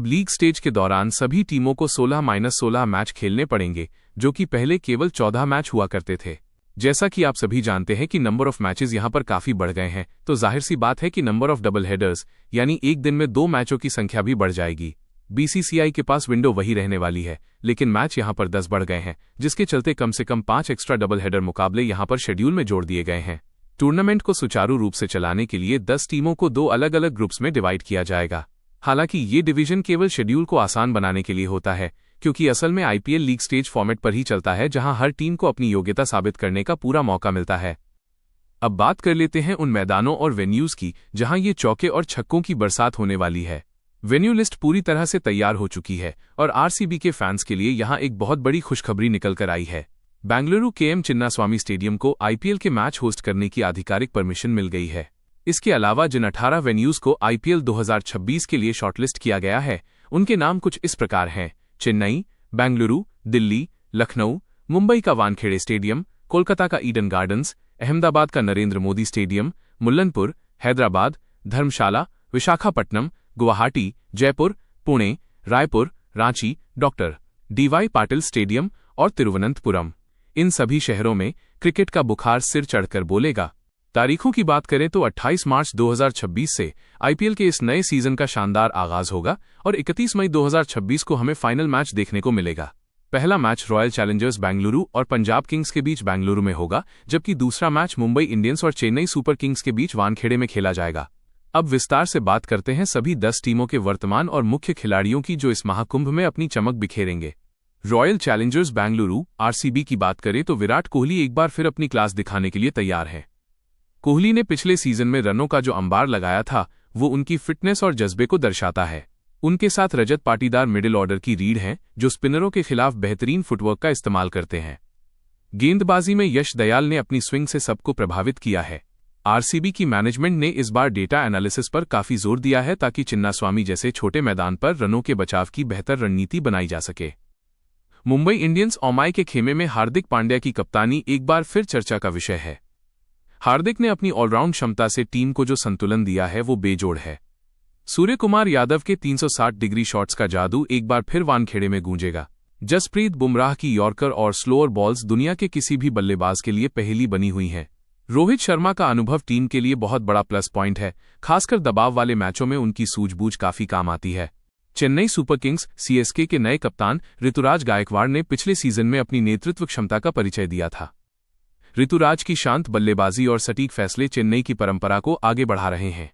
अब league stage के दौरान सभी टीमों को 16-16 मैच खेलने पड़ेंगे, जो कि पहले केवल 14 मैच हुआ करते थे। जैसा कि आप सभी जानते हैं कि नंबर ऑफ मैचेस यहां पर काफी बढ़ गए हैं, तो जाहिर सी बात है कि नंबर ऑफ डबल हेडर्स यानी एक दिन में 2 मैचों की संख्या भी बढ़ जाएगी। बीसीसीआई के पास विंडो वही रहने वाली है, लेकिन मैच यहां पर 10 बढ़ गए हैं, जिसके चलते कम से कम 5 एक्स्ट्रा डबल हेडर मुकाबले यहां पर शेड्यूल में जोड़ दिए गए हैं। टूर्नामेंट को सुचारू रूप से चलाने के लिए 10 टीमों को 2 अलग अलग ग्रुप्स में डिवाइड किया जाएगा। हालांकि ये डिवीजन केवल शेड्यूल को आसान बनाने के लिए होता है, क्योंकि असल में आईपीएल लीग स्टेज फॉर्मेट पर ही चलता है, जहां हर टीम को अपनी योग्यता साबित करने का पूरा मौका मिलता है। अब बात कर लेते हैं उन मैदानों और वेन्यूज की जहां ये चौके और छक्कों की बरसात होने वाली है। वेन्यू लिस्ट पूरी तरह से तैयार हो चुकी है और आरसीबी के फैंस के लिए यहां एक बहुत बड़ी खुशखबरी निकल कर आई है। बेंगलुरु केएम चिन्नास्वामी स्टेडियम को आईपीएल के मैच होस्ट करने की आधिकारिक परमिशन मिल गई है। इसके अलावा जिन 18 वेन्यूज को आईपीएल 2026 के लिए शॉर्टलिस्ट किया गया है, उनके नाम कुछ इस प्रकार हैं: चेन्नई, बेंगलुरु, दिल्ली, लखनऊ, मुंबई का वानखेड़े स्टेडियम, कोलकाता का ईडन गार्डन्स, अहमदाबाद का Narendra Modi stadium, Mullanpur, Hyderabad, Dharamshala, Visakhapatnam, Guwahati, Jaipur, Pune, Raipur, Ranchi, doctor DY Patil stadium और तिरुवनंतपुरम। इन सभी शहरों में क्रिकेट का बुखार सिर चढ़कर बोलेगा। तारीखों की बात करें तो 28 मार्च 2026 से आईपीएल के इस नए सीजन का शानदार आगाज होगा और 31 मई 2026 को हमें फाइनल मैच देखने को मिलेगा। पहला मैच रॉयल चैलेंजर्स बेंगलुरु और पंजाब किंग्स के बीच बेंगलुरु में होगा, जबकि दूसरा मैच मुंबई इंडियंस और चेन्नई सुपर किंग्स के बीच वानखेड़े में खेला जाएगा। अब विस्तार से बात करते हैं सभी 10 टीमों के वर्तमान और मुख्य खिलाड़ियों की, जो इस महाकुंभ में अपनी चमक बिखेरेंगे। रॉयल चैलेंजर्स बेंगलुरु आरसीबी की बात करें तो विराट कोहली एक बार फिर अपनी क्लास दिखाने के लिए तैयार है। कोहली ने पिछले सीजन में रनों का जो अंबार लगाया था, वो उनकी फिटनेस और जज्बे को दर्शाता है। उनके साथ रजत पाटीदार मिडिल ऑर्डर की रीढ़ हैं, जो स्पिनरों के खिलाफ बेहतरीन फुटवर्क का इस्तेमाल करते हैं। गेंदबाजी में यश दयाल ने अपनी स्विंग से सबको प्रभावित किया है। आरसीबी की मैनेजमेंट ने इस बार डेटा एनालिसिस पर काफी जोर दिया है, ताकि चिन्नास्वामी जैसे छोटे मैदान पर रनों के बचाव की बेहतर रणनीति बनाई जा सके। मुंबई इंडियंस ओमाई के खेमे में हार्दिक पांड्या की कप्तानी एक बार फिर चर्चा का विषय है। हार्दिक ने अपनी ऑलराउंड क्षमता से टीम को जो संतुलन दिया है, वो बेजोड़ है। सूर्यकुमार यादव के 360 डिग्री शॉट्स का जादू एक बार फिर वानखेड़े में गूंजेगा। जसप्रीत बुमराह की यॉर्कर और स्लोअर बॉल्स दुनिया के किसी भी बल्लेबाज के लिए पहेली बनी हुई हैं। रोहित शर्मा का अनुभव टीम के लिए बहुत बड़ा प्लस पॉइंट है, खासकर दबाव वाले मैचों में उनकी सूझबूझ काफी काम आती है। चेन्नई सुपर किंग्स सीएसके के नए कप्तान ऋतुराज गायकवाड़ ने पिछले सीजन में अपनी नेतृत्व क्षमता का परिचय दिया था। ऋतुराज की शांत बल्लेबाजी और सटीक फैसले चेन्नई की परंपरा को आगे बढ़ा रहे हैं।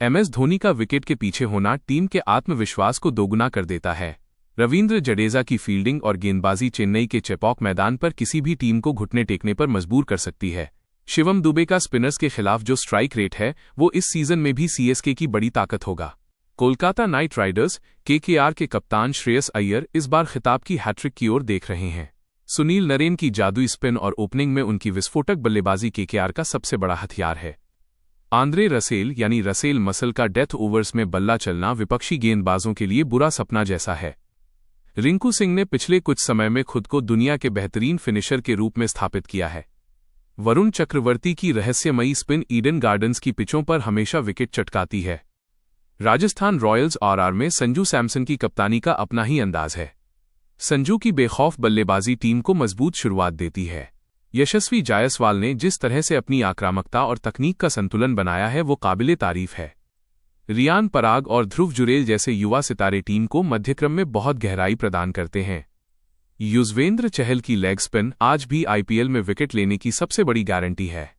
एमएस धोनी का विकेट के पीछे होना टीम के आत्मविश्वास को दोगुना कर देता है। रवींद्र जडेजा की फील्डिंग और गेंदबाजी चेन्नई के चेपॉक मैदान पर किसी भी टीम को घुटने टेकने पर मजबूर कर सकती है। शिवम दुबे का स्पिनर्स के खिलाफ जो स्ट्राइक रेट है, वो इस सीजन में भी सीएसके की बड़ी ताकत होगा। कोलकाता नाइट राइडर्स केकेआर के कप्तान श्रेयस अय्यर इस बार खिताब की हैट्रिक की ओर देख रहे हैं। सुनील नरेन की जादुई स्पिन और ओपनिंग में उनकी विस्फोटक बल्लेबाजी केकेआर का सबसे बड़ा हथियार है। आंद्रे रसेल यानी रसेल मसल का डेथ ओवर्स में बल्ला चलना विपक्षी गेंदबाजों के लिए बुरा सपना जैसा है। रिंकू सिंह ने पिछले कुछ समय में खुद को दुनिया के बेहतरीन फिनिशर के रूप में स्थापित किया है। वरुण चक्रवर्ती की रहस्यमयी स्पिन ईडन गार्डन्स की पिचों पर हमेशा विकेट चटकाती है। राजस्थान रॉयल्स आरआर में संजू सैमसन की कप्तानी का अपना ही अंदाज है। संजू की बेखौफ बल्लेबाजी टीम को मजबूत शुरुआत देती है। यशस्वी जायसवाल ने जिस तरह से अपनी आक्रामकता और तकनीक का संतुलन बनाया है, वो काबिले तारीफ है। रियान पराग और ध्रुव जुरेल जैसे युवा सितारे टीम को मध्यक्रम में बहुत गहराई प्रदान करते हैं। युजवेंद्र चहल की लेग स्पिन आज भी आईपीएल में विकेट लेने की सबसे बड़ी गारंटी है।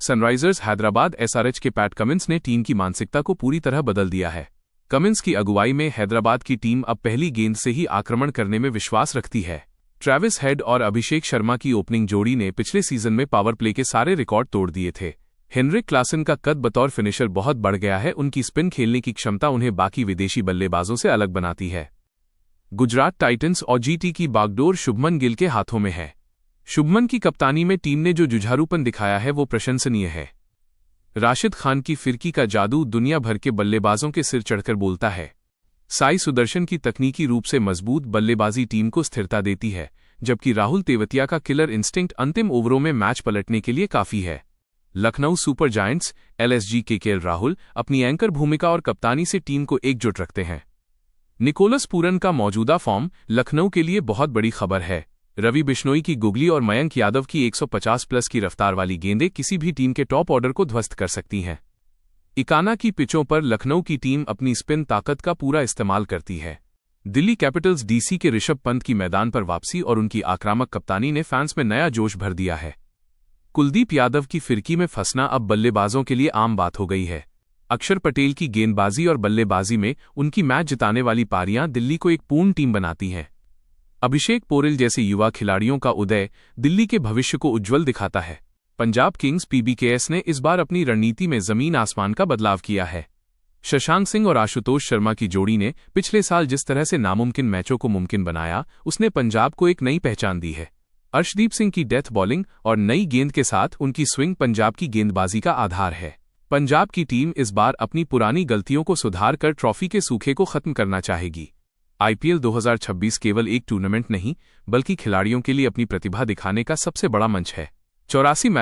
सनराइजर्स हैदराबाद एसआरएच के पैट कमिंस ने टीम की मानसिकता को पूरी तरह बदल दिया है। कमिंस की अगुवाई में हैदराबाद की टीम अब पहली गेंद से ही आक्रमण करने में विश्वास रखती है। ट्रेविस हेड और अभिषेक शर्मा की ओपनिंग जोड़ी ने पिछले सीजन में पावर प्ले के सारे रिकॉर्ड तोड़ दिए थे। हेनरिक क्लासन का कद बतौर फिनिशर बहुत बढ़ गया है। उनकी स्पिन खेलने की क्षमता उन्हें बाकी विदेशी बल्लेबाजों से अलग बनाती है। गुजरात टाइटंस और जीटी की बागडोर शुभमन गिल के हाथों में है। शुभमन की कप्तानी में टीम ने जो जुझारूपन दिखाया है, वो प्रशंसनीय है। राशिद खान की फिरकी का जादू दुनिया भर के बल्लेबाजों के सिर चढ़कर बोलता है। साई सुदर्शन की तकनीकी रूप से मजबूत बल्लेबाजी टीम को स्थिरता देती है, जबकि राहुल तेवतिया का किलर इंस्टिंक्ट अंतिम ओवरों में मैच पलटने के लिए काफी है। लखनऊ सुपर जायंट्स एलएसजी के केएल राहुल अपनी एंकर भूमिका और कप्तानी से टीम को एकजुट रखते हैं। निकोलस पूरन का मौजूदा फॉर्म लखनऊ के लिए बहुत बड़ी खबर है। रवि बिश्नोई की गुगली और मयंक यादव की 150 प्लस की रफ्तार वाली गेंदें किसी भी टीम के टॉप ऑर्डर को ध्वस्त कर सकती हैं। इकाना की पिचों पर लखनऊ की टीम अपनी स्पिन ताकत का पूरा इस्तेमाल करती है। दिल्ली कैपिटल्स डीसी के ऋषभ पंत की मैदान पर वापसी और उनकी आक्रामक कप्तानी ने फैंस में नया जोश भर दिया है। कुलदीप यादव की फिरकी में फंसना अब बल्लेबाजों के लिए आम बात हो गई है। अक्षर पटेल की गेंदबाजी और बल्लेबाजी में उनकी मैच जिताने वाली पारियां दिल्ली को एक पूर्ण टीम बनाती हैं। अभिषेक पोरेल जैसे युवा खिलाड़ियों का उदय दिल्ली के भविष्य को उज्ज्वल दिखाता है। पंजाब किंग्स पीबीकेएस ने इस बार अपनी रणनीति में जमीन आसमान का बदलाव किया है। शशांक सिंह और आशुतोष शर्मा की जोड़ी ने पिछले साल जिस तरह से नामुमकिन मैचों को मुमकिन बनाया, उसने पंजाब को एक नई पहचान दी है। अर्शदीप सिंह की डेथ बॉलिंग और नई गेंद के साथ उनकी स्विंग पंजाब की गेंदबाजी का आधार है। पंजाब की टीम इस बार अपनी पुरानी गलतियों को सुधार कर ट्रॉफी के सूखे को खत्म करना चाहेगी। आईपीएल 2026 केवल एक टूर्नामेंट नहीं, बल्कि खिलाड़ियों के लिए अपनी प्रतिभा दिखाने का सबसे बड़ा मंच है। 84 मैच